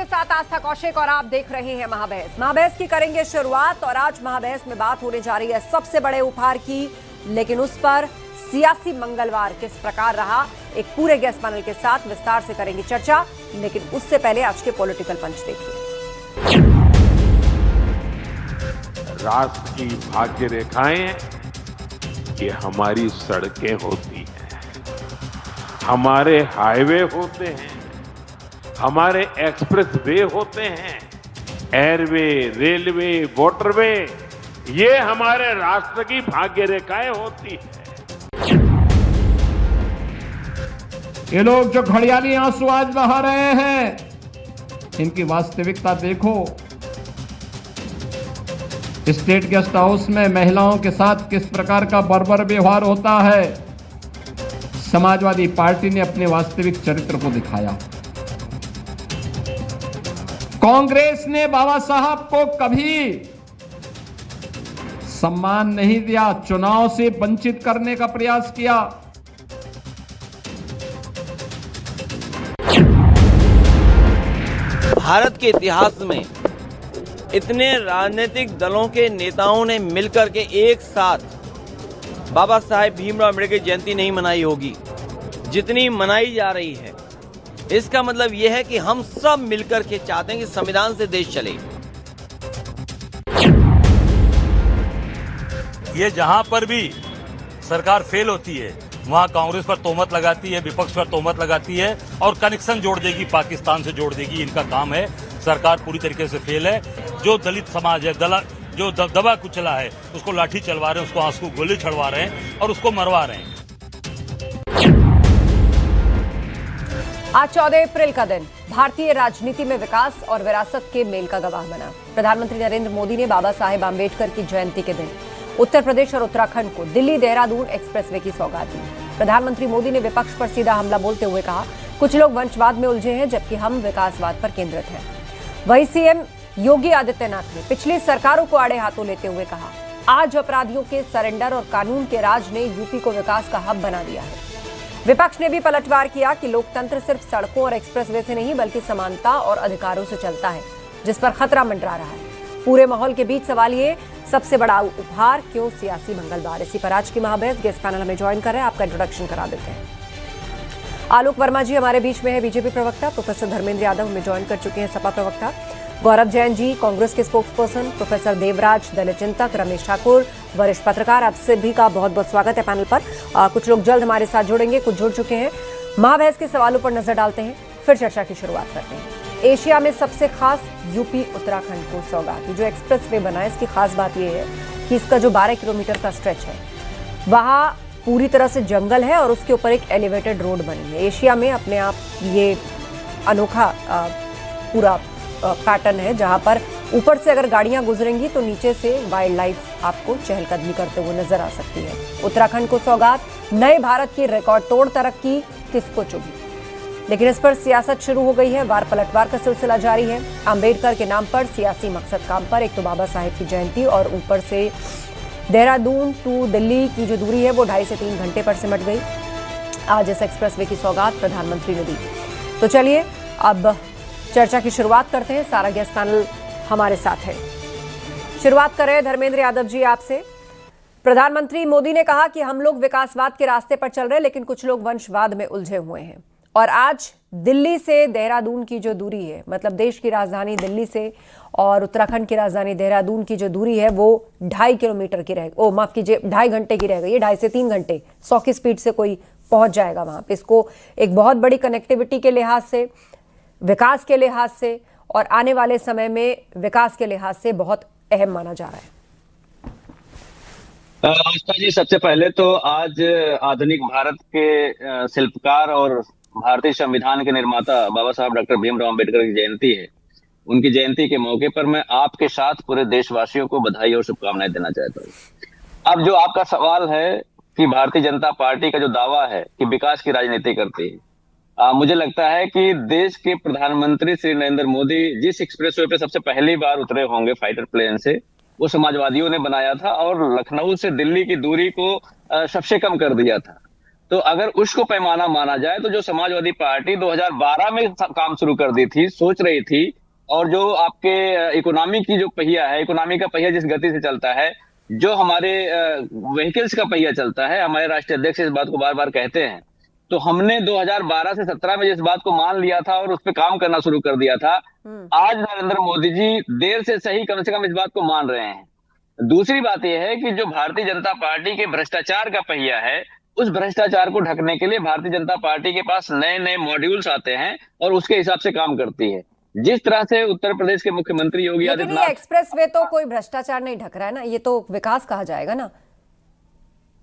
आपके साथ आस्था कौशिक और आप देख रहे हैं महाबहस। महाबहस की करेंगे शुरुआत और आज महाबहस में बात होने जा रही है सबसे बड़े उपहार की, लेकिन उस पर सियासी मंगलवार किस प्रकार रहा, एक पूरे गेस्ट पैनल के साथ विस्तार से करेंगे चर्चा। लेकिन उससे पहले आज के पॉलिटिकल पंच देखिए। राष्ट्र की भाग्य रेखाएं ये हमारी सड़कें होती हैं, हमारे हाईवे होते हैं, हमारे एक्सप्रेस वे होते हैं, एयरवे, रेलवे, वाटरवे, ये हमारे राष्ट्र की भाग्य रेखाएं होती हैं। ये लोग जो घड़ियाली आंसू आज बहा रहे हैं, इनकी वास्तविकता देखो। स्टेट गेस्ट हाउस में महिलाओं के साथ किस प्रकार का बर्बर व्यवहार होता है, समाजवादी पार्टी ने अपने वास्तविक चरित्र को दिखाया। कांग्रेस ने बाबा साहब को कभी सम्मान नहीं दिया, चुनाव से वंचित करने का प्रयास किया। भारत के इतिहास में इतने राजनीतिक दलों के नेताओं ने मिलकर के एक साथ बाबा साहेब भीमराव अम्बेडकर की जयंती नहीं मनाई होगी जितनी मनाई जा रही है। इसका मतलब यह है कि हम सब मिलकर के चाहते हैं कि संविधान से देश चले। ये जहां पर भी सरकार फेल होती है वहां कांग्रेस पर तोहमत लगाती है, विपक्ष पर तोहमत लगाती है और कनेक्शन जोड़ देगी, पाकिस्तान से जोड़ देगी। इनका काम है। सरकार पूरी तरीके से फेल है। जो दलित समाज है, जो दबा कुचला है, उसको लाठी चलवा रहे हैं, उसको आंसू गोली चढ़वा रहे हैं और उसको मरवा रहे हैं। आज 14 अप्रैल का दिन भारतीय राजनीति में विकास और विरासत के मेल का गवाह बना। प्रधानमंत्री नरेंद्र मोदी ने बाबा साहेब आम्बेडकर की जयंती के दिन उत्तर प्रदेश और उत्तराखंड को दिल्ली देहरादून एक्सप्रेसवे की सौगात दी। प्रधानमंत्री मोदी ने विपक्ष पर सीधा हमला बोलते हुए कहा, कुछ लोग वंशवाद में उलझे हैं जबकि हम विकासवाद पर केंद्रित हैं। वहीं सीएम योगी आदित्यनाथ ने पिछली सरकारों को आड़े हाथों लेते हुए कहा, आज अपराधियों के सरेंडर और कानून के राज ने यूपी को विकास का हब बना दिया है। विपक्ष ने भी पलटवार किया कि लोकतंत्र सिर्फ सड़कों और एक्सप्रेसवे से नहीं बल्कि समानता और अधिकारों से चलता है, जिस पर खतरा मंडरा रहा है। पूरे माहौल के बीच सवाल ये, सबसे बड़ा उपहार क्यों सियासी मंगलवार। इसी पर आज की महाबहस गेस्ट पैनल हमें ज्वाइन कर रहे हैं। आपका इंट्रोडक्शन करा देते हैं। आलोक वर्मा जी हमारे बीच में है, बीजेपी प्रवक्ता। प्रोफेसर धर्मेंद्र यादव हमें ज्वाइन कर चुके हैं, सपा प्रवक्ता। गौरव जैन जी कांग्रेस के स्पोक्स पर्सन। प्रोफेसर देवराज दलित चिंतक। रमेश ठाकुर वरिष्ठ पत्रकार। आप सभी का बहुत बहुत स्वागत है पैनल पर। कुछ लोग जल्द हमारे साथ जुड़ेंगे, कुछ जुड़ चुके हैं। महाबहस के सवालों पर नजर डालते हैं, फिर चर्चा की शुरुआत करते हैं। एशिया में सबसे खास यूपी उत्तराखंड को सौगात। जो एक्सप्रेसवे बना है, इसकी खास बात यह है कि इसका जो 12 किलोमीटर का स्ट्रेच है वहाँ पूरी तरह से जंगल है और उसके ऊपर एक एलिवेटेड रोड बनी है। एशिया में अपने आप ये अनोखा पूरा पैटर्न है, जहां पर ऊपर से अगर गाड़ियां गुजरेंगी तो नीचे से वाइल्ड लाइफ आपको चहलकदमी करते हुए नजर आ सकती है। उत्तराखंड को सौगात, नए भारत की रिकॉर्ड तोड़ तरक्की किसको चुभी। लेकिन इस पर सियासत शुरू हो गई है, वार पलटवार का सिलसिला जारी है। अंबेडकर के नाम पर सियासी मकसद काम पर, एक तो बाबा साहेब की जयंती और ऊपर से देहरादून टू दिल्ली की जो दूरी है वो 2.5 से 3 घंटे पर सिमट गई। आज इस एक्सप्रेसवे की सौगात प्रधानमंत्री ने दी। तो चलिए अब चर्चा की शुरुआत करते हैं। सारा गेस्ट पैनल हमारे साथ है। शुरुआत कर रहे हैं धर्मेंद्र यादव जी आपसे। प्रधानमंत्री मोदी ने कहा कि हम लोग विकासवाद के रास्ते पर चल रहे हैं, लेकिन कुछ लोग वंशवाद में उलझे हुए हैं। और आज दिल्ली से देहरादून की जो दूरी है, मतलब देश की राजधानी दिल्ली से और उत्तराखंड की राजधानी देहरादून की जो दूरी है वो 2.5 किलोमीटर की रहेगी। माफ कीजिए, 2.5 घंटे की रहेगी। ये 2.5 से 3 घंटे 100 की स्पीड से कोई पहुंच जाएगा वहां पे। इसको एक बहुत बड़ी कनेक्टिविटी के लिहाज से, विकास के लिहाज से और आने वाले समय में विकास के लिहाज से बहुत अहम माना जा रहा है। आस्था जी, सबसे पहले तो आज आधुनिक भारत के शिल्पकार और भारतीय संविधान के निर्माता बाबा साहब डॉक्टर भीमराव अम्बेडकर की जयंती है। उनकी जयंती के मौके पर मैं आपके साथ पूरे देशवासियों को बधाई और शुभकामनाएं देना चाहता हूँ। अब जो आपका सवाल है कि भारतीय जनता पार्टी का जो दावा है कि विकास की राजनीति करती है, मुझे लगता है कि देश के प्रधानमंत्री श्री नरेंद्र मोदी जिस एक्सप्रेसवे पे सबसे पहली बार उतरे होंगे फाइटर प्लेन से, वो समाजवादियों ने बनाया था और लखनऊ से दिल्ली की दूरी को सबसे कम कर दिया था। तो अगर उसको पैमाना माना जाए तो जो समाजवादी पार्टी 2012 में काम शुरू कर दी थी, सोच रही थी, और जो आपके इकोनॉमी की जो पहिया है, इकोनॉमी का पहिया जिस गति से चलता है, जो हमारे व्हीकल्स का पहिया चलता है, हमारे राष्ट्रीय अध्यक्ष इस बात को बार बार कहते हैं, तो हमने 2012 से 17 में जिस बात को मान लिया था और उस पर काम करना शुरू कर दिया था, आज नरेंद्र मोदी जी देर से सही कम से कम इस बात को मान रहे हैं। दूसरी बात यह है कि जो भारतीय जनता पार्टी के भ्रष्टाचार का पहिया है, उस भ्रष्टाचार को ढकने के लिए भारतीय जनता पार्टी के पास नए नए मॉड्यूल्स आते हैं और उसके हिसाब से काम करती है। जिस तरह से उत्तर प्रदेश के मुख्यमंत्री योगी लेकिन ये आदित्यनाथ, एक्सप्रेस वे तो कोई भ्रष्टाचार नहीं ढक रहा है ना, ये तो विकास कहा जाएगा ना।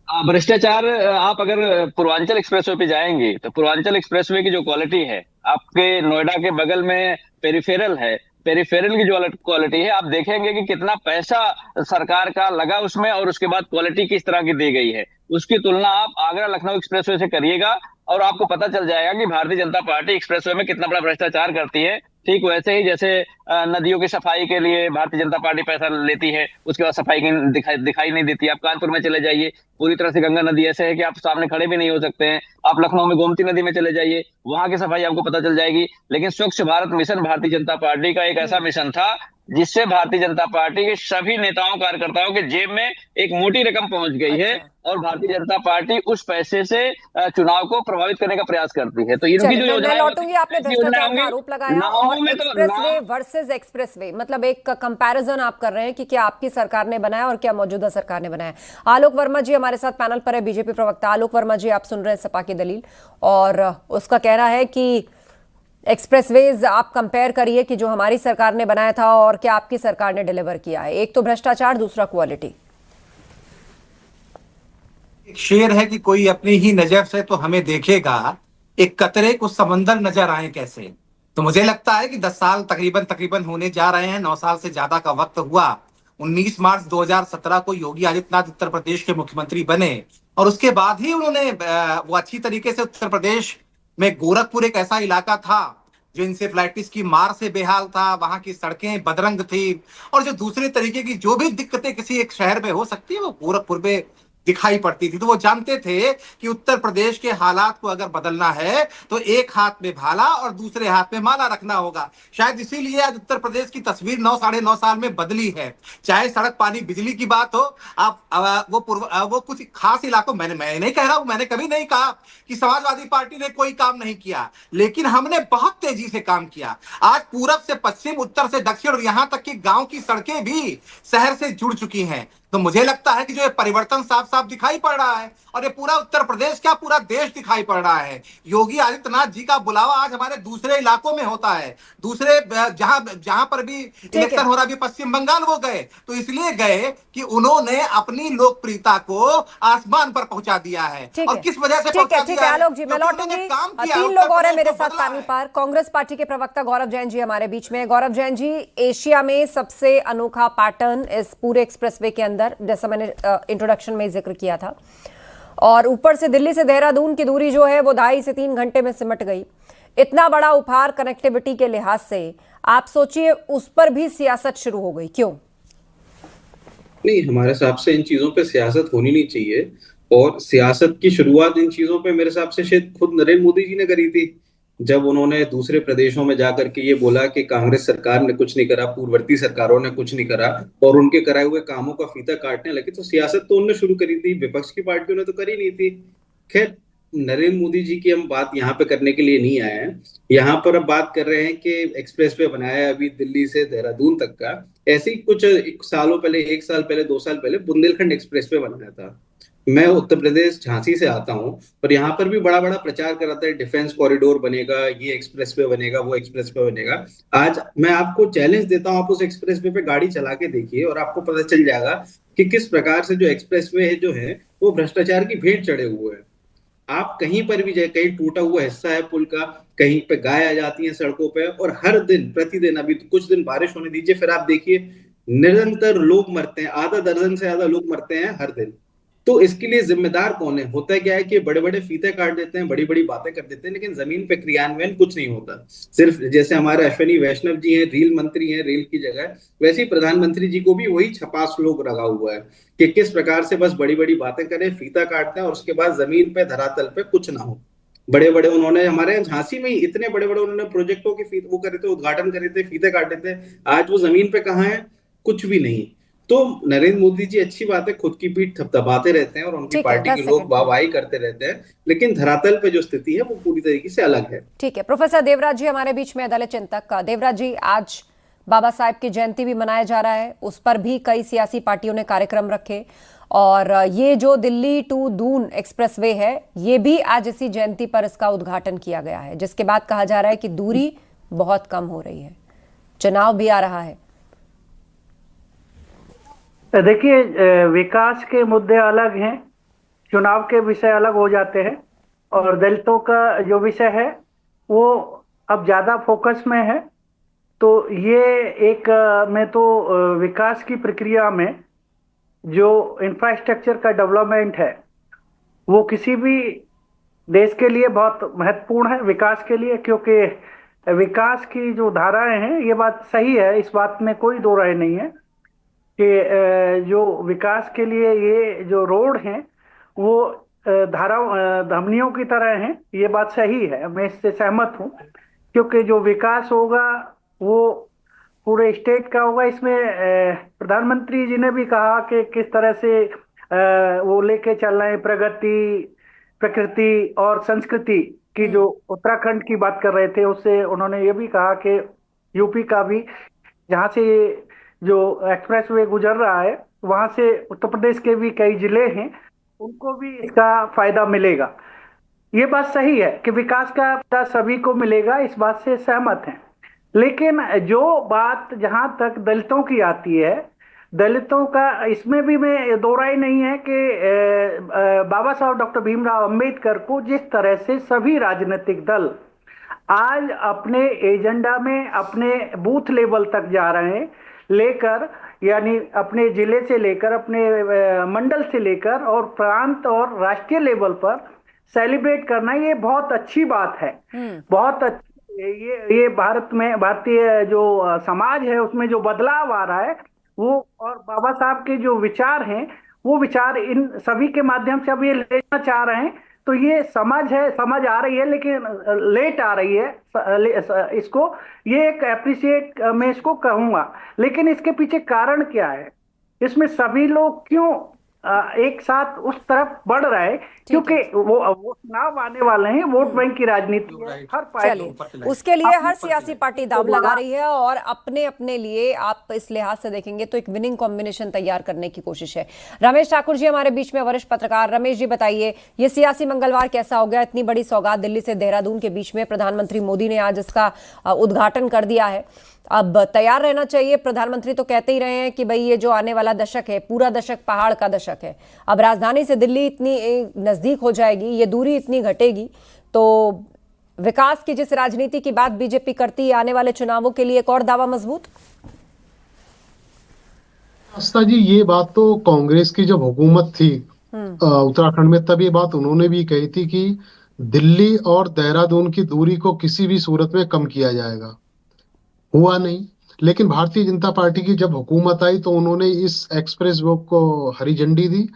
भ्रष्टाचार, आप अगर पूर्वांचल एक्सप्रेसवे पे जाएंगे तो पूर्वांचल एक्सप्रेसवे की जो क्वालिटी है, आपके नोएडा के बगल में पेरिफेरल है, पेरिफेरल की जो क्वालिटी है, आप देखेंगे कि कितना पैसा सरकार का लगा उसमें और उसके बाद क्वालिटी किस तरह की दी गई है। उसकी तुलना आप आगरा लखनऊ एक्सप्रेसवे से करिएगा और आपको पता चल जाएगा कि भारतीय जनता पार्टी एक्सप्रेसवे में कितना बड़ा भ्रष्टाचार करती है। ठीक वैसे ही जैसे नदियों की सफाई के लिए भारतीय जनता पार्टी पैसा लेती है, उसके बाद सफाई की दिखाई नहीं देती। आप कानपुर में चले जाइए, पूरी तरह से गंगा नदी ऐसे है कि आप सामने खड़े भी नहीं हो सकते हैं। आप लखनऊ में गोमती नदी में चले जाइए, वहां की सफाई आपको पता चल जाएगी। लेकिन स्वच्छ भारत मिशन भारतीय जनता पार्टी का एक ऐसा मिशन था जिससे भारतीय जनता पार्टी के सभी नेताओं कार्यकर्ताओं के जेब में एक मोटी रकम पहुंच गई है और भारतीय जनता पार्टी उस पैसे से चुनाव को प्रभावित करने का प्रयास करती है। तो इनकी जो योजना लौटूंगी, आपने भ्रष्टाचार का आरोप लगाया और एक्सप्रेसवे वर्सेस एक्सप्रेसवे, मतलब एक कंपैरिजन आप कर रहे हैं कि क्या आपकी सरकार ने बनाया और क्या मौजूदा सरकार ने बनाया। आलोक वर्मा जी हमारे साथ पैनल पर है, बीजेपी प्रवक्ता। आलोक वर्मा जी, आप सुन रहे हैं सपा की दलील और उसका कहना है कि एक्सप्रेसवेज आप कंपेयर करिए कि जो हमारी सरकार ने बनाया था और क्या आपकी सरकार ने डिलीवर किया है। एक तो भ्रष्टाचार, दूसरा क्वालिटी। एक शेर है कि कोई अपनी ही नजर से तो हमें देखेगा, एक कतरे को समंदर नजर आए कैसे। तो मुझे लगता है कि 10 साल तकरीबन होने जा रहे हैं, 9 साल से ज्यादा का वक्त हुआ। 19 मार्च 2017 को योगी आदित्यनाथ उत्तर प्रदेश के मुख्यमंत्री बने और उसके बाद ही उन्होंने वो अच्छी तरीके से उत्तर प्रदेश में गोरखपुर एक ऐसा इलाका था जो इंसेफ्लाइटिस की मार से बेहाल था, वहां की सड़कें बदरंग थी और जो दूसरे तरीके की जो भी दिक्कतें किसी एक शहर में हो सकती है वो गोरखपुर में दिखाई पड़ती थी। तो वो जानते थे कि उत्तर प्रदेश के हालात को अगर बदलना है तो एक हाथ में भाला और दूसरे हाथ में माला रखना होगा। शायद इसीलिए आज उत्तर प्रदेश की तस्वीर 9 9.5 साल में बदली है। चाहे सड़क, पानी, बिजली की बात हो, आप वो कुछ खास इलाकों, मैं नहीं कह रहा हूं, मैंने कभी नहीं कहा कि समाजवादी पार्टी ने कोई काम नहीं किया, लेकिन हमने बहुत तेजी से काम किया। आज पूरब से पश्चिम, उत्तर से दक्षिण और यहां तक कि गांव की सड़कें भी शहर से जुड़ चुकी हैं। तो मुझे लगता है कि जो ये परिवर्तन साफ साफ दिखाई पड़ रहा है और ये पूरा उत्तर प्रदेश क्या पूरा देश दिखाई पड़ रहा है। योगी आदित्यनाथ जी का बुलावा आज हमारे दूसरे इलाकों में होता है, दूसरे जहां पर भी इलेक्शन हो रहा है, पश्चिम बंगाल वो गए तो इसलिए गए कि उन्होंने अपनी लोकप्रियता को आसमान पर पहुंचा दिया है। और किस वजह से पहुंचा दिया है? आलोक जी, मैं लौटूंगी। 3 लोग और हैं मेरे साथ पैनल पर। कांग्रेस पार्टी के प्रवक्ता गौरव जैन जी हमारे बीच में। गौरव जैन जी, एशिया में सबसे अनोखा पैटर्न इस पूरे एक्सप्रेसवे के अंदर, जैसा मैंने इंट्रोडक्शन में जिक्र किया था, और ऊपर से दिल्ली से देहरादून की दूरी जो है वो 2.5 से 3 घंटे में सिमट गई। इतना बड़ा उपहार कनेक्टिविटी के लिहाज से, आप सोचिए उस पर भी सियासत शुरू हो गई, क्यों? नहीं, हमारे हिसाब से इन चीजों पे सियासत होनी नहीं चाहिए और सियासत की शुरुआत इन चीजों पे मेरे हिसाब से शायद खुद नरेंद्र मोदी जी ने करी थी, जब उन्होंने दूसरे प्रदेशों में जाकर के ये बोला कि कांग्रेस सरकार ने कुछ नहीं करा, पूर्ववर्ती सरकारों ने कुछ नहीं करा और उनके कराए हुए कामों का फीता काटने लगे। तो सियासत तो उन्होंने शुरू करी थी, विपक्ष की पार्टियों ने तो करी नहीं थी। खैर, नरेंद्र मोदी जी की हम बात यहाँ पे करने के लिए नहीं आए हैं। यहाँ पर अब बात कर रहे हैं कि एक्सप्रेस वे बनाया है अभी दिल्ली से देहरादून तक का। ऐसे ही कुछ सालों पहले, 1 साल पहले, 2 साल पहले बुंदेलखंड एक्सप्रेस वे बनाया था। मैं उत्तर प्रदेश झांसी से आता हूं, पर यहाँ पर भी बड़ा बड़ा प्रचार कराता है, डिफेंस कॉरिडोर बनेगा, ये एक्सप्रेसवे बनेगा, वो एक्सप्रेसवे बनेगा। आज मैं आपको चैलेंज देता हूं, आप उस एक्सप्रेसवे पे गाड़ी चला के देखिए और आपको पता चल जाएगा कि किस प्रकार से जो एक्सप्रेसवे है जो है वो भ्रष्टाचार की भेंट चढ़े हुए हैं। आप कहीं पर भी जाए, कहीं टूटा हुआ हिस्सा है पुल का, कहीं पे गाय आ जाती है सड़कों पे, और हर दिन प्रतिदिन, अभी तो कुछ दिन बारिश होने दीजिए, फिर आप देखिए निरंतर लोग मरते हैं, आधा दर्जन से ज्यादा लोग मरते हैं हर दिन। तो इसके लिए जिम्मेदार कौन है? होता है क्या है कि बड़े बड़े फीते काट देते हैं, बड़ी बड़ी बातें कर देते हैं, लेकिन जमीन पे क्रियान्वयन कुछ नहीं होता। सिर्फ जैसे हमारे अश्विनी वैष्णव जी हैं, रेल मंत्री हैं रेल की जगह, वैसे ही प्रधानमंत्री जी को भी वही छपास लोग लगा हुआ है कि किस प्रकार से बस बड़ी बड़ी बातें करें, फीता काटते हैं और उसके बाद जमीन पे धरातल पे कुछ ना हो। बड़े बड़े उन्होंने हमारे झांसी में ही इतने बड़े बड़े उन्होंने प्रोजेक्टों के वो करे थे, उद्घाटन करे थे, फीते काटे थे, आज वो जमीन पे कहाँ है? कुछ भी नहीं। तो नरेंद्र मोदी जी अच्छी बात है, खुद की पीठ थपथपाते रहते हैं और उनकी ठीक है, पार्टी 10 के लोग सेकंड। वाहवाही करते रहते हैं, लेकिन धरातल पे जो स्थिति है वो पूरी तरीके से अलग है। ठीक है, प्रोफेसर देवराज जी हमारे बीच में, दलित चिंतक। देवराज जी, आज बाबा साहेब की जयंती भी मनाया जा रहा है, उस पर भी कई सियासी पार्टियों ने कार्यक्रम रखे, और ये जो दिल्ली टू दून एक्सप्रेसवे है, ये भी आज इसी जयंती पर इसका उद्घाटन किया गया है, जिसके बाद कहा जा रहा है कि दूरी बहुत कम हो रही है, चुनाव भी आ रहा है। देखिए, विकास के मुद्दे अलग हैं, चुनाव के विषय अलग हो जाते हैं, और दलितों का जो विषय है वो अब ज्यादा फोकस में है। तो ये एक में तो विकास की प्रक्रिया में जो इंफ्रास्ट्रक्चर का डेवलपमेंट है वो किसी भी देश के लिए बहुत महत्वपूर्ण है, विकास के लिए, क्योंकि विकास की जो धाराएं हैं, ये बात सही है, इस बात में कोई दो राय नहीं है कि जो विकास के लिए ये जो रोड हैं वो धमनियों की तरह हैं, ये बात सही है, मैं इससे सहमत हूँ। क्योंकि जो विकास होगा वो पूरे स्टेट का होगा। इसमें प्रधानमंत्री जी ने भी कहा कि किस तरह से वो लेके चल रहे हैं प्रगति, प्रकृति और संस्कृति की, जो उत्तराखंड की बात कर रहे थे, उससे उन्होंने ये भी कहा कि यूपी का भी, जहाँ से जो एक्सप्रेसवे गुजर रहा है, वहां से उत्तर प्रदेश के भी कई जिले हैं, उनको भी इसका फायदा मिलेगा। ये बात सही है कि विकास का फायदा सभी को मिलेगा, इस बात से सहमत हैं। लेकिन जो बात जहां तक दलितों की आती है, दलितों का इसमें भी मैं दो राय नहीं है कि बाबा साहब डॉक्टर भीमराव अंबेडकर को जिस तरह से सभी राजनीतिक दल आज अपने एजेंडा में अपने बूथ लेवल तक जा रहे हैं, लेकर, यानी अपने जिले से लेकर, अपने मंडल से लेकर और प्रांत और राष्ट्रीय लेवल पर सेलिब्रेट करना, ये बहुत अच्छी बात है, बहुत अच्छी। ये भारत में, भारतीय जो समाज है उसमें जो बदलाव आ रहा है वो, और बाबा साहब के जो विचार हैं वो विचार इन सभी के माध्यम से अब ये लेना चाह रहे हैं। तो ये समझ है, समझ आ रही है, लेकिन लेट आ रही है इसको, ये एक एप्रिशिएट मैं इसको कहूंगा। लेकिन इसके पीछे कारण क्या है, इसमें सभी लोग क्यों एक साथ उस तरफ बढ़ रहे हैं? क्योंकि वो चुनाव आने वाले हैं, वोट बैंक की राजनीति है, हर पार्टी, उसके लिए हर सियासी पार्टी दांव लगा रही है, और अपने अपने लिए, आप इस लिहाज से देखेंगे तो एक विनिंग कॉम्बिनेशन तैयार करने की कोशिश है। रमेश ठाकुर जी हमारे बीच में, वरिष्ठ पत्रकार। रमेश जी बताइए, ये सियासी मंगलवार कैसा हो गया? इतनी बड़ी सौगात दिल्ली से देहरादून के बीच में, प्रधानमंत्री मोदी ने आज इसका उद्घाटन कर दिया है। अब तैयार रहना चाहिए, प्रधानमंत्री तो कहते ही रहे हैं कि भाई ये जो आने वाला दशक है, पूरा दशक पहाड़ का दशक है। अब राजधानी से दिल्ली इतनी नजदीक हो जाएगी, ये दूरी इतनी घटेगी, तो विकास की जिस राजनीति की बात बीजेपी करती है, आने वाले चुनावों के लिए एक और दावा मजबूत। आस्था जी, ये बात तो कांग्रेस की जब हुकूमत थी उत्तराखंड में, तब ये बात उन्होंने भी कही थी कि दिल्ली और देहरादून की दूरी को किसी भी सूरत में कम किया जाएगा। हुआ नहीं, लेकिन भारतीय जनता पार्टी की जब हुकूमत आई तो उन्होंने इस एक्सप्रेस वे को हरी झंडी दी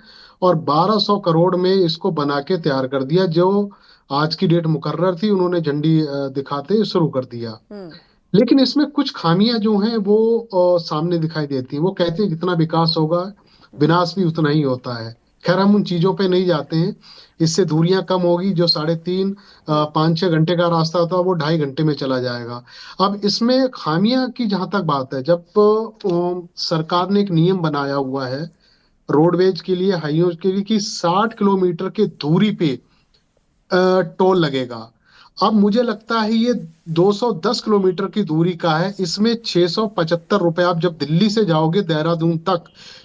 और 1200 करोड़ में इसको बना के तैयार कर दिया। जो आज की डेट मुकर्रर थी, उन्होंने झंडी दिखाते शुरू कर दिया। लेकिन इसमें कुछ खामियां जो हैं वो सामने दिखाई देती हैं। वो कहते हैं जितना विकास होगा विनाश भी उतना ही होता है। खैर, हम उन चीजों पे नहीं जाते हैं। इससे दूरियां कम होगी, जो 3.5-5-6 घंटे का रास्ता होता है वो 2.5 घंटे में चला जाएगा। अब इसमें खामियां की जहां तक बात है, जब सरकार ने एक नियम बनाया हुआ है रोडवेज के लिए, हाईवेज के लिए, कि 60 किलोमीटर के दूरी पे टोल लगेगा। अब मुझे लगता है ये 210 किलोमीटर की दूरी का है। इसमें 675 रुपए आप जब दिल्ली से जाओगे देहरादून तक,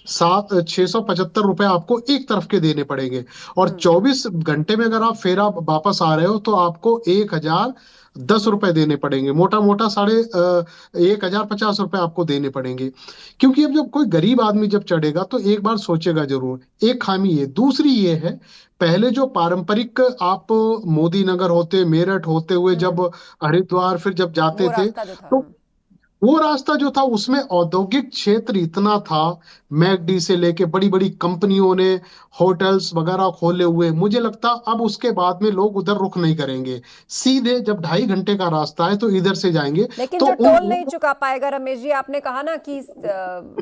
675 रुपए आपको एक तरफ के देने पड़ेंगे। और 24 घंटे में अगर आप फेरा वापस आ रहे हो तो आपको 1010 रुपए देने पड़ेंगे। मोटा मोटा 1050 रुपए आपको देने पड़ेंगे। क्योंकि अब जब कोई गरीब आदमी जब चढ़ेगा तो एक बार सोचेगा जरूर। एक खामी ये, दूसरी ये है, पहले जो पारंपरिक आप मोदी नगर होते, मेरठ होते हुए जब हरिद्वार फिर जब जाते वो थे, रास्ता जो था। तो वो रास्ता जो था उसमें औद्योगिक क्षेत्र इतना था, मैकडी से लेके बड़ी बड़ी कंपनियों ने होटल्स वगैरह खोले हुए। मुझे लगता अब उसके बाद में लोग उधर रुख नहीं करेंगे, सीधे जब 2.5 घंटे का रास्ता है तो इधर से जाएंगे। लेकिन तो जो टोल नहीं चुका पाएगा, रमेश जी आपने कहा ना कि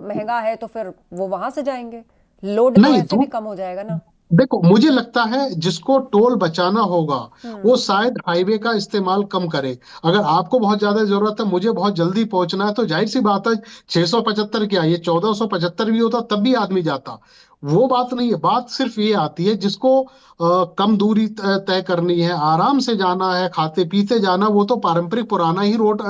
महंगा है, तो फिर वो वहां से जाएंगे, लोड तो नहीं ऐसे भी कम हो जाएगा ना। देखो, मुझे लगता है जिसको टोल बचाना होगा वो शायद हाईवे का इस्तेमाल कम करे। अगर आपको बहुत ज्यादा जरूरत है, मुझे बहुत जल्दी पहुंचना है, तो जाहिर सी बात है 675 क्या, ये 1475 भी होता तब भी आदमी जाता। वो बात नहीं है। बात सिर्फ ये आती है जिसको कम दूरी तय करनी है, आराम से जाना है, खाते पीते जाना, वो तो पारंपरिक पुराना ही रोड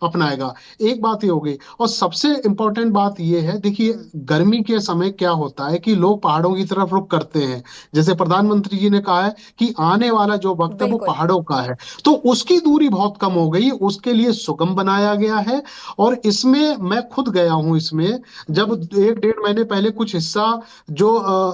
अपनाएगा। एक बात ये हो गई। और सबसे इंपॉर्टेंट बात ये है, देखिए गर्मी के समय क्या होता है कि लोग पहाड़ों की तरफ रुख करते हैं। जैसे प्रधानमंत्री जी ने कहा है कि आने वाला जो वक्त है वो बिल्कुल। पहाड़ों का है, तो उसकी दूरी बहुत कम हो गई, उसके लिए सुगम बनाया गया है। और इसमें मैं खुद गया हूं। इसमें जब 1-1.5 महीने पहले कुछ हिस्सा जो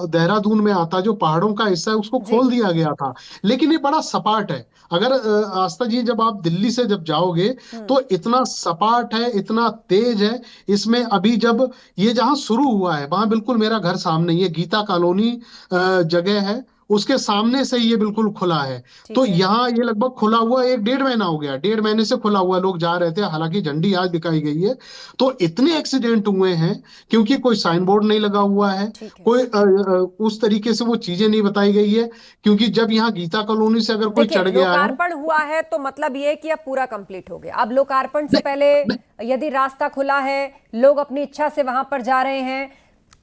देहरादून में आता, जो पहाड़ों का हिस्सा है, उसको खोल दिया गया था। लेकिन ये बड़ा सपाट है। अगर आस्था जी जब आप दिल्ली से जब जाओगे तो इतना सपाट है, इतना तेज है। इसमें अभी जब ये जहां शुरू हुआ है वहां बिल्कुल मेरा घर सामने, ये गीता कॉलोनी जगह है, उसके सामने से ये बिल्कुल खुला है। तो है। यहाँ ये लगभग खुला हुआ 1-1.5 महीना हो गया, 1.5 महीने से खुला हुआ, लोग जा रहे थे। हालांकि झंडी आज दिखाई गई है। तो इतने एक्सीडेंट हुए हैं क्योंकि कोई साइन बोर्ड नहीं लगा हुआ है, ठीक है। कोई उस तरीके से वो चीजें नहीं बताई गई है। क्योंकि जब यहाँ गीता कॉलोनी से अगर कोई देखिए, चढ़ गया है, लोकार्पण हुआ है तो मतलब ये है कि अब पूरा कंप्लीट हो गया। अब लोकार्पण से पहले यदि रास्ता खुला है, लोग अपनी इच्छा से वहां पर जा रहे हैं,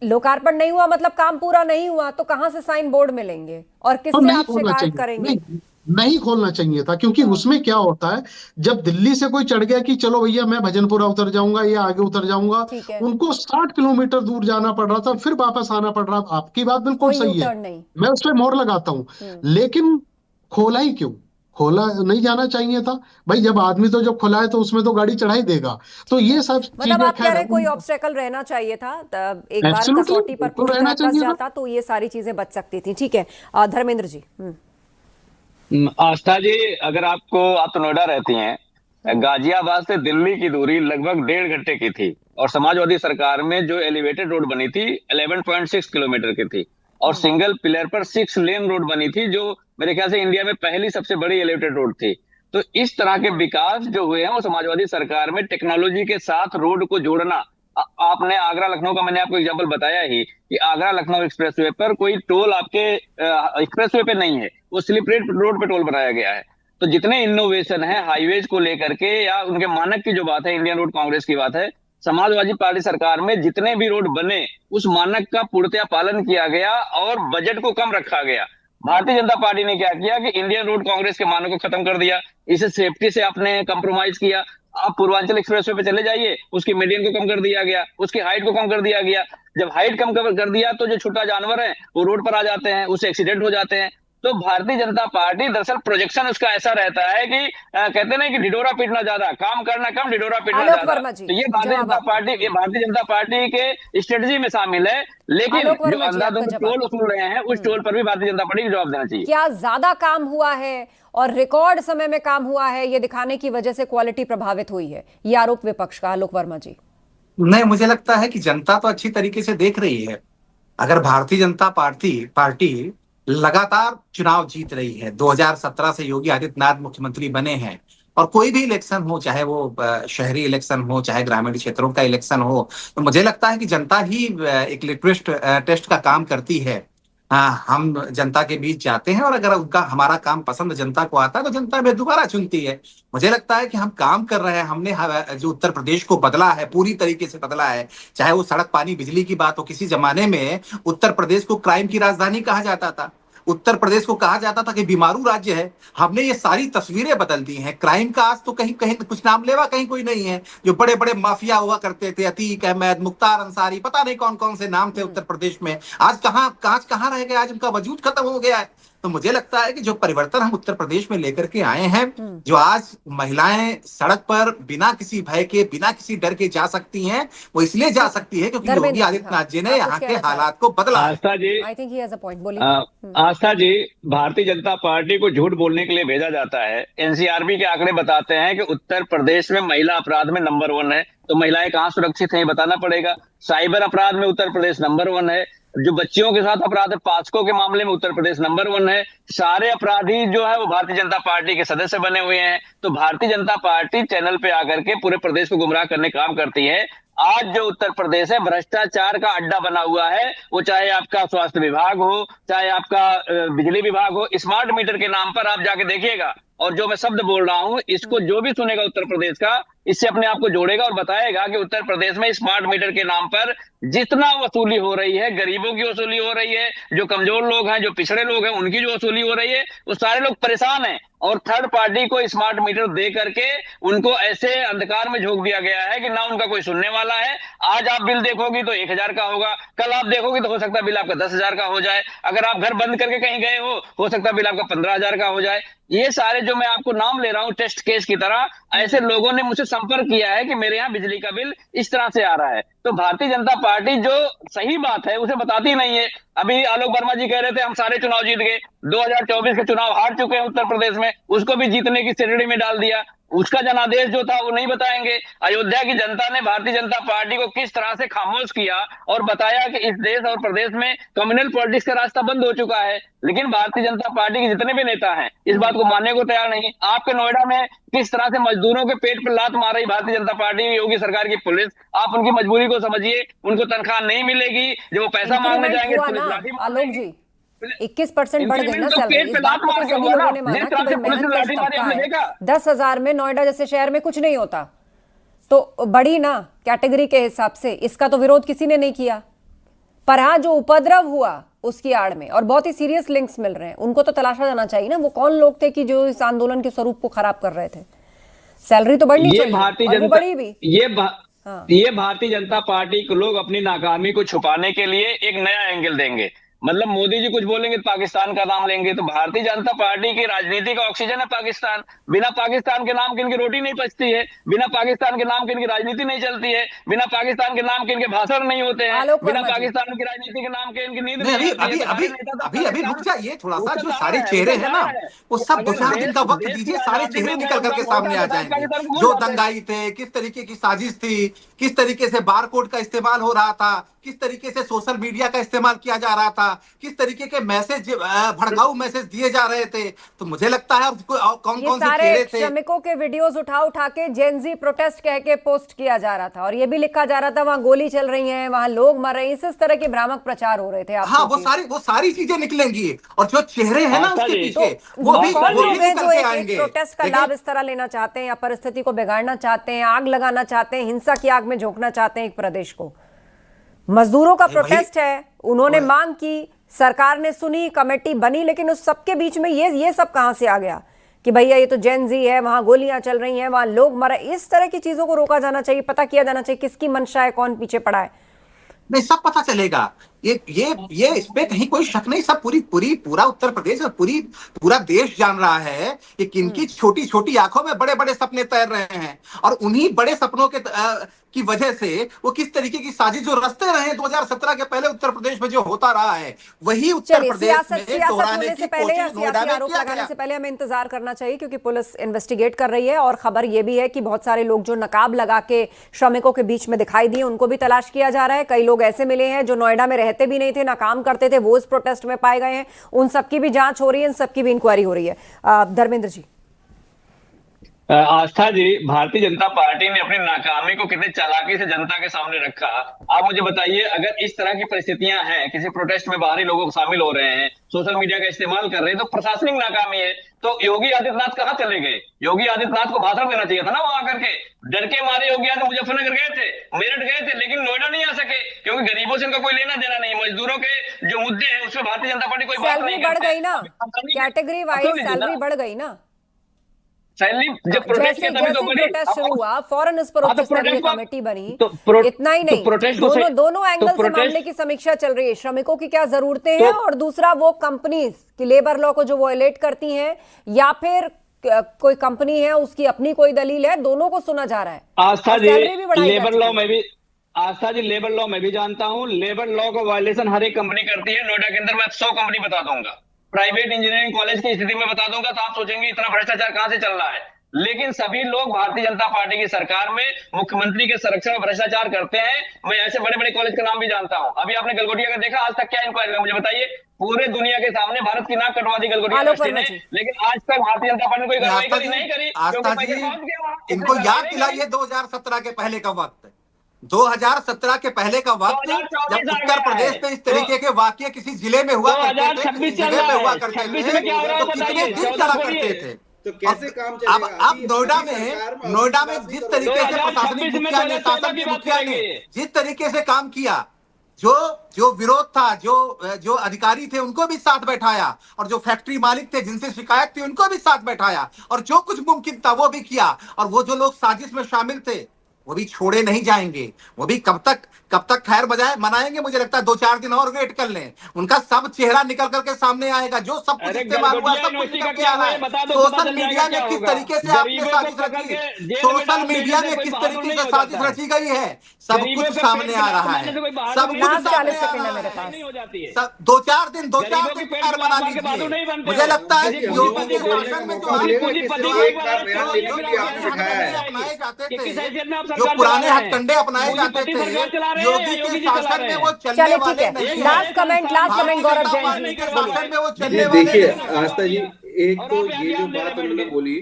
लोकार्पण नहीं हुआ मतलब काम पूरा नहीं हुआ, तो कहां से साइन बोर्ड मिलेंगे और तो किससे नहीं आप खोलना शिकायत चाहिए, करेंगे? नहीं खोलना चाहिए था। क्योंकि उसमें क्या होता है, जब दिल्ली से कोई चढ़ गया कि चलो भैया मैं भजनपुरा उतर जाऊंगा या आगे उतर जाऊंगा, ठीक है। उनको 60 किलोमीटर दूर जाना पड़ रहा था, फिर वापस आना पड़ रहा। आपकी बात बिल्कुल कोई सही है, U-turn नहीं। मैं उस पर मोहर लगाता हूँ। लेकिन खोला ही क्यों? खोला नहीं जाना चाहिए था भाई। जब आदमी तो जब खुला है तो उसमें तो गाड़ी चढ़ा ही देगा। तो ये सब मतलब चीजें आप कह रहे हैं कोई खैर ऑब्स्टेकल रहना चाहिए था, एक बार एब्सोल्युटली कसौटी पर बिल्कुल पूरी रहना तरह कस चाहिए था। जाता तो ये सारी चीजें बच सकती थी। ठीक है, धर्मेंद्र जी। आस्था जी, अगर आप तो नोएडा रहती हैं, गाजियाबाद से दिल्ली की दूरी लगभग 1.5 घंटे की थी, और समाजवादी सरकार में जो एलिवेटेड रोड बनी थी 11.6 किलोमीटर की थी, और सिंगल पिलर पर 6 लेन रोड बनी थी, जो मेरे ख्याल से इंडिया में पहली सबसे बड़ी एलिवेटेड रोड थी। तो इस तरह के विकास जो हुए हैं वो समाजवादी सरकार में टेक्नोलॉजी के साथ रोड को जोड़ना। आपने आगरा लखनऊ का मैंने आपको एग्जांपल बताया ही कि आगरा लखनऊ एक्सप्रेसवे पर कोई टोल आपके एक्सप्रेसवे पे नहीं है, वो स्लिप रेट रोड पे टोल बनाया गया है। तो जितने इनोवेशन है हाईवेज को लेकर के या उनके मानक की जो बात है, इंडियन रोड कांग्रेस की बात है, समाजवादी पार्टी सरकार में जितने भी रोड बने उस मानक का पूर्णतया पालन किया गया और बजट को कम रखा गया। भारतीय जनता पार्टी ने क्या किया कि इंडियन रोड कांग्रेस के मानक को खत्म कर दिया, इसे सेफ्टी से आपने कंप्रोमाइज किया। आप पूर्वांचल एक्सप्रेसवे पे चले जाइए, उसकी मीडियन को कम कर दिया गया, उसकी हाइट को कम कर दिया गया। जब हाइट कम कर दिया तो जो छोटा जानवर है वो रोड पर आ जाते हैं, उससे एक्सीडेंट हो जाते हैं। तो भारतीय जनता पार्टी दरअसल प्रोजेक्शन उसका ऐसा रहता है कि कहते ना कि ढिढोरा पीटना ज्यादा, काम करना कम, ढिढोरा पीटना आलोक ज्यादा। वर्मा जी, तो ये भारतीय जनता पार्टी के स्ट्रेटजी में शामिल है। लेकिन आलोक जो वर्मा जी, आपका अंधाधुंध जवाब। टोल वसूल रहे हैं उस टोल पर भी भारतीय जनता पार्टी को जवाब देना चाहिए। क्या ज्यादा काम हुआ है और रिकॉर्ड समय में काम हुआ है, ये दिखाने की वजह से क्वालिटी प्रभावित हुई है, ये आरोप विपक्ष का? आलोक वर्मा जी। नहीं, मुझे लगता है कि जनता तो अच्छी तरीके से देख रही है। अगर भारतीय जनता पार्टी लगातार चुनाव जीत रही है, 2017 से योगी आदित्यनाथ मुख्यमंत्री बने हैं, और कोई भी इलेक्शन हो, चाहे वो शहरी इलेक्शन हो चाहे ग्रामीण क्षेत्रों का इलेक्शन हो, तो मुझे लगता है कि जनता ही एक लिटरेस टेस्ट का काम करती है। हम जनता के बीच जाते हैं और अगर हमारा काम पसंद जनता को आता है तो जनता हमें दोबारा चुनती है। मुझे लगता है कि हम काम कर रहे हैं। हमने जो उत्तर प्रदेश को बदला है, पूरी तरीके से बदला है। चाहे वो सड़क पानी बिजली की बात हो, किसी जमाने में उत्तर प्रदेश को क्राइम की राजधानी कहा जाता था, उत्तर प्रदेश को कहा जाता था कि बीमारू राज्य है। हमने ये सारी तस्वीरें बदल दी हैं। क्राइम का आज तो कहीं कहीं कुछ नाम लेवा कहीं कोई नहीं है। जो बड़े बड़े माफिया हुआ करते थे, अतीक अहमद, मुख्तार अंसारी, पता नहीं कौन कौन से नाम थे उत्तर प्रदेश में, आज कहाँ रह गए, आज उनका वजूद खत्म हो गया है। तो मुझे लगता है कि जो परिवर्तन हम उत्तर प्रदेश में लेकर के आए हैं, जो आज महिलाएं सड़क पर बिना किसी भय के, बिना किसी डर के जा सकती हैं, वो इसलिए जा सकती है क्योंकि योगी आदित्यनाथ जी ने यहाँ के हालात को बदला है। Aastha ji, I think he has a point, बोलिए। आस्था जी, भारतीय जनता पार्टी को झूठ बोलने के लिए भेजा जाता है। एनसीआरबी के आंकड़े बताते हैं कि उत्तर प्रदेश में महिला अपराध में नंबर 1 है। तो महिलाएं कहाँ सुरक्षित हैं, बताना पड़ेगा। साइबर अपराध में उत्तर प्रदेश नंबर 1 है। जो बच्चियों के साथ अपराध है, पास्को के मामले में उत्तर प्रदेश नंबर 1 है। सारे अपराधी जो है वो भारतीय जनता पार्टी के सदस्य बने हुए हैं। तो भारतीय जनता पार्टी चैनल पे आकर के पूरे प्रदेश को गुमराह करने का काम करती है। आज जो उत्तर प्रदेश है भ्रष्टाचार का अड्डा बना हुआ है, वो चाहे आपका स्वास्थ्य विभाग हो, चाहे आपका बिजली विभाग हो। स्मार्ट मीटर के नाम पर आप जाके देखिएगा, और जो मैं शब्द बोल रहा हूं इसको जो भी सुनेगा उत्तर प्रदेश का, इससे अपने आप को जोड़ेगा और बताएगा कि उत्तर प्रदेश में स्मार्ट मीटर के नाम पर जितना वसूली हो रही है, गरीबों की वसूली हो रही है, जो कमजोर लोग हैं, जो पिछड़े लोग हैं, उनकी जो वसूली हो रही है, वो सारे लोग परेशान हैं। और थर्ड पार्टी को स्मार्ट मीटर दे करके उनको ऐसे अंधकार में झोंक दिया गया है कि ना उनका कोई सुनने वाला है। आज आप बिल देखोगी तो 1000 का होगा, कल आप देखोगी तो हो सकता है बिल आपका 10,000 का हो जाए। अगर आप घर बंद करके कहीं गए हो सकता है बिल आपका 15,000 का हो जाए। ये सारे जो मैं आपको नाम ले रहा हूं टेस्ट केस की तरह, ऐसे लोगों ने मुझसे संपर्क किया है कि मेरे यहाँ बिजली का बिल इस तरह से आ रहा है। तो भारतीय जनता पार्टी जो सही बात है उसे बताती नहीं है। अभी आलोक वर्मा जी कह रहे थे हम सारे चुनाव जीत गए, 2024 के चुनाव हार चुके हैं उत्तर प्रदेश में, उसको भी जीतने की श्रेणी में डाल दिया। उसका जनादेश जो था वो नहीं बताएंगे। अयोध्या की जनता ने भारतीय जनता पार्टी को किस तरह से खामोश किया और बताया कि इस देश और प्रदेश में कम्युनल पॉलिटिक्स का रास्ता बंद हो चुका है। लेकिन भारतीय जनता पार्टी के जितने भी नेता हैं इस बात को मानने को तैयार नहीं। आपके नोएडा में किस तरह से मजदूरों के पेट पर लात मार रही भारतीय जनता पार्टी, योगी सरकार की पुलिस, आप उनकी मजबूरी को समझिए। उनको तनख्वाह नहीं मिलेगी, जब वो पैसा मांगने जाएंगे आलोक जी 21% बढ़ गई ना सैलरी। इस बात को तो सभी लोगों ने माना कि भाई मेहनत का तबका है, 10,000 में नोएडा जैसे शहर में कुछ नहीं होता, तो बड़ी ना कैटेगरी के हिसाब से इसका तो विरोध किसी ने नहीं किया। पर हाँ, जो उपद्रव हुआ उसकी आड़ में और बहुत ही सीरियस लिंक्स मिल रहे हैं, उनको तो तलाशा जाना चाहिए ना। वो कौन लोग थे कि जो इस आंदोलन के स्वरूप को खराब कर रहे थे। सैलरी तो बढ़नी चाहिए, भारतीय और वो जनता बढ़ी भी। ये भारतीय जनता पार्टी के लोग अपनी नाकामी को छुपाने के लिए एक नया एंगल देंगे। मतलब मोदी जी कुछ बोलेंगे तो पाकिस्तान का नाम लेंगे। तो भारतीय जनता पार्टी की राजनीति का ऑक्सीजन है पाकिस्तान। बिना पाकिस्तान के नाम के इनकी रोटी नहीं पचती है, बिना पाकिस्तान के नाम के इनकी राजनीति नहीं चलती है, बिना पाकिस्तान के नाम के इनके भाषण नहीं होते हैं, बिना पाकिस्तान की राजनीति के नाम के इनकी नींद नहीं अभी रुक जाइए थोड़ा सा। जो सारे चेहरे हैं ना वो सब 2-4 दिन का वक्त दीजिए, सारे चेहरे निकल करके सामने आ जाएंगे। जो दंगाई थे, किस तरीके की साजिश थी, किस तरीके से बारकोड का इस्तेमाल हो रहा था, किस तरीके से सोशल मीडिया का इस्तेमाल किया जा रहा था, किस तरीके के मैसेज, भड़काऊ मैसेज दिए जा रहे थे। तो मुझे लगता है कौन कौन से चेहरे थे। श्रमिकों के वीडियोस उठा के जेनजी प्रोटेस्ट कह के पोस्ट किया जा रहा था, और ये भी लिखा जा रहा था वहां गोली चल रही है, वहां लोग मर रहे हैं। इस तरह के भ्रामक प्रचार हो रहे थे। हाँ, वो सारी चीजें निकलेंगी, और जो चेहरे हैं ना उसके पीछे वो भी जो एक प्रोटेस्ट का लाभ इस तरह लेना चाहते हैं या परिस्थिति को बिगाड़ना चाहते हैं, आग लगाना चाहते हैं, हिंसा की आग में झोंकना चाहते हैं एक प्रदेश को। मजदूरों का प्रोटेस्ट है, उन्होंने मांग की, सरकार ने सुनी, कमेटी बनी, लेकिन उस सबके बीच में ये सब कहां से आ गया कि भैया ये तो जेनजी है, वहां गोलियां चल रही हैं, वहां लोग मरे। इस तरह की चीजों को रोका जाना चाहिए, पता किया जाना चाहिए किसकी मंशा है, कौन पीछे पड़ा है। नहीं, सब पता चलेगा। ये इस पे कहीं कोई शक नहीं। सब पूरा उत्तर प्रदेश और पूरा देश जान रहा है कि किनकी छोटी छोटी आंखों में बड़े बड़े सपने तैर रहे हैं, और उन्हीं बड़े सपनों की वजह से वो किस तरीके की साजिश जो रचते रहे 2017 के पहले उत्तर प्रदेश में जो होता रहा है, वही उत्तर प्रदेश में दोहराने की कोशिश नोएडा में आरोप लगाने से पहले हमें इंतजार करना चाहिए, क्योंकि पुलिस इन्वेस्टिगेट कर रही है। और खबर ये भी है कि बहुत सारे लोग जो नकाब लगा के श्रमिकों के बीच में दिखाई दिए, उनको भी तलाश किया जा रहा है। कई लोग ऐसे मिले हैं जो नोएडा में रहते भी नहीं थे, ना काम करते थे, वो इस प्रोटेस्ट में पाए गए हैं। उन सबकी भी जांच हो रही है, इन सबकी भी इंक्वायरी हो रही है। धर्मेंद्र जी। आस्था जी, भारतीय जनता पार्टी ने अपनी नाकामी को कितने चालाकी से जनता के सामने रखा। आप मुझे बताइए, अगर इस तरह की परिस्थितियां हैं, किसी प्रोटेस्ट में बाहरी लोग शामिल हो रहे हैं, सोशल मीडिया का इस्तेमाल कर रहे हैं, तो प्रशासनिक नाकामी है। तो योगी आदित्यनाथ कहाँ चले गए? योगी आदित्यनाथ को भाषण देना चाहिए था ना वहां आकर के। डर के मारे योगी आदित्यनाथ मुजफ्फरनगर गए थे, मेरठ गए थे, लेकिन नोएडा नहीं आ सके, क्योंकि गरीबों से उनका कोई लेना देना नहीं। मजदूरों के जो मुद्दे हैं उसमें भारतीय जनता पार्टी कोई बात नहीं सैलरी बढ़ गई ना, कैटेगरी वाइज सैलरी बढ़ गई ना। सैलरी जब प्रोटेस्ट किया तभी तो बढ़ी। प्रोटेस्ट शुरू हुआ, फौरन इस पर उच्च स्तरीय कमेटी बनी। इतना ही नहीं, प्रोटेस्ट दोनों एंगल से मामले की समीक्षा चल रही है। श्रमिकों की क्या जरूरतें हैं, और दूसरा वो कंपनीज की लेबर लॉ को जो वॉयलेट करती हैं, या फिर कोई कंपनी है उसकी अपनी कोई दलील है, दोनों को सुना जा रहा है। आस्था जी, लेबर लॉ में भी आस्था जी लेबर लॉ मैं भी जानता हूँ। लेबर लॉ का वायलेशन हर एक कंपनी करती है। नोएडा के अंदर मैं 100 कंपनी बता दूंगा, प्राइवेट इंजीनियरिंग कॉलेज की स्थिति में बता दूंगा, तो आप सोचेंगे इतना भ्रष्टाचार कहां से चल रहा है। लेकिन सभी लोग भारतीय जनता पार्टी की सरकार में मुख्यमंत्री के संरक्षण में भ्रष्टाचार करते हैं। मैं ऐसे बड़े बड़े कॉलेज का नाम भी जानता हूं। अभी आपने गलगोटिया का देखा, आज तक क्या इंक्वायरी हुआ मुझे बताइए? पूरे दुनिया के सामने भारत की नाक कटवा दी गलगोटिया यूनिवर्सिटी ने, लेकिन आज तक भारतीय जनता पार्टी ने कोई कार्रवाई नहीं करी। इनको याद दिलाइए 2017 के पहले का वक्त, 2017 के पहले का वक्त, जब उत्तर प्रदेश में इस तरीके के वाकये किसी जिले में हुआ करते थे, किसी जगह में हुआ करते थे, तो कितने दिन चला करते थे। तो कैसे काम चलेगा? अब नोएडा में जिस तरीके से प्रशासनिक मुखिया ने, शासन के मुखिया ने जिस तरीके से काम किया, जो विरोध था, जो अधिकारी थे उनको भी साथ बैठाया, और जो फैक्ट्री मालिक थे जिनसे शिकायत थी उनको भी साथ बैठाया, और जो कुछ मुमकिन था वो भी किया। और वो जो लोग साजिश में शामिल थे वो भी छोड़े नहीं जाएंगे। वो भी कब तक खैर मनाएंगे? मुझे लगता है 2-4 दिन और वेट कर लें, उनका सब चेहरा निकल करके सामने आएगा। जो सब कुछ इस्तेमाल हुआ, सब कुछ निकल के आ रहा है। सोशल मीडिया में किस तरीके से आपने साजिश रची, सोशल मीडिया में किस तरीके से साजिश रची गई है, सब कुछ सामने आ रहा है। सब कुछ सामने आ रहा है। 2-4 दिन खैर मना लीजिए। मुझे लगता है कि योगी के शासन में जो पुराने हथकंडे अपनाए जाते थे, योगी के शासन में वो चलने वाले नहीं। लास्ट कमेंट गौरव जैन जी, शासन में वो चलने वाले। देखिए आस्था जी, एक तो ये जो बात उन्होंने बोली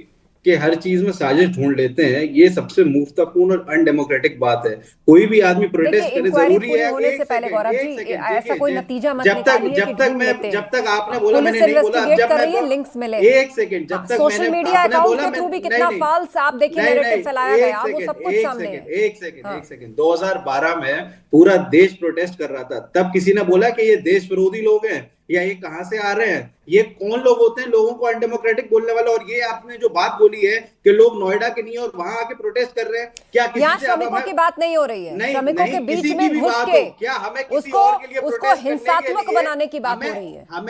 कि हर चीज में साजिश ढूंढ लेते हैं, ये सबसे मूर्खतापूर्ण और अनडेमोक्रेटिक बात है। कोई भी आदमी प्रोटेस्ट करे, जरूरी है होने से पहले गौरव जी ऐसा कोई नतीजा मत निकालिए। जब तक आपने बोला, मैंने नहीं बोला, लिंक्स मिले, एक सेकंड, जब तक सोशल मीडिया अकाउंट के थ्रू भी कितना फाल्स आप देखिए नैरेटिव फैलाया गया, वो सब कुछ सामने है। एक सेकंड 2012 में पूरा देश प्रोटेस्ट कर रहा था, तब किसी ने बोला कि ये देश विरोधी लोग हैं या ये कहां से आ रहे हैं? ये कौन लोग होते हैं लोगों को अनडेमोक्रेटिक बोलने वाले? और ये आपने जो बात बोली है कि लोग नोएडा के नहीं और वहां आके प्रोटेस्ट कर रहे हैं, क्या यहाँ श्रमिकों की बात नहीं हो रही है? श्रमिकों के बीच में घुस के क्या हमें उसको हिंसात्मक बनाने की बात हो रही है? हम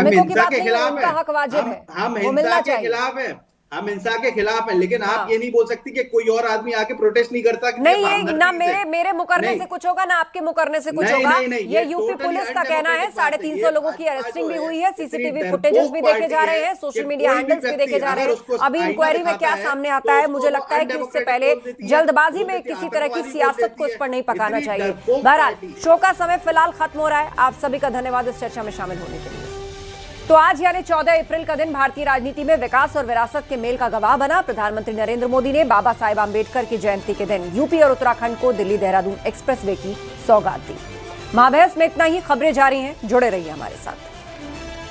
हिंसा के खिलाफ है, हम हिंसा के खिलाफ है, हम हिंसा के खिलाफ हैं, लेकिन आप ये नहीं बोल सकती कि कोई और आदमी आके प्रोटेस्ट नहीं करता। नहीं, ये ना मेरे मुकरने से कुछ होगा, ना आपके मुकरने से कुछ होगा। ये यूपी पुलिस का कहना है। 350 लोगों की अरेस्टिंग भी हुई है, सीसीटीवी फुटेजेस भी देखे जा रहे हैं, सोशल मीडिया हैंडल्स भी देखे जा रहे हैं। अभी इंक्वायरी में क्या सामने आता है, मुझे लगता है कि उससे पहले जल्दबाजी में किसी तरह की सियासत को इस पर नहीं पकाना चाहिए। बहरहाल शो का समय फिलहाल खत्म हो रहा है। आप सभी का धन्यवाद इस चर्चा में शामिल होने के लिए। तो आज यानी 14 अप्रैल का दिन भारतीय राजनीति में विकास और विरासत के मेल का गवाह बना। प्रधानमंत्री नरेंद्र मोदी ने बाबा साहेब आंबेडकर की जयंती के दिन यूपी और उत्तराखंड को दिल्ली देहरादून एक्सप्रेसवे की सौगात दी। महाबहस में इतना ही। खबरें जारी हैं, जुड़े रहिए हमारे साथ।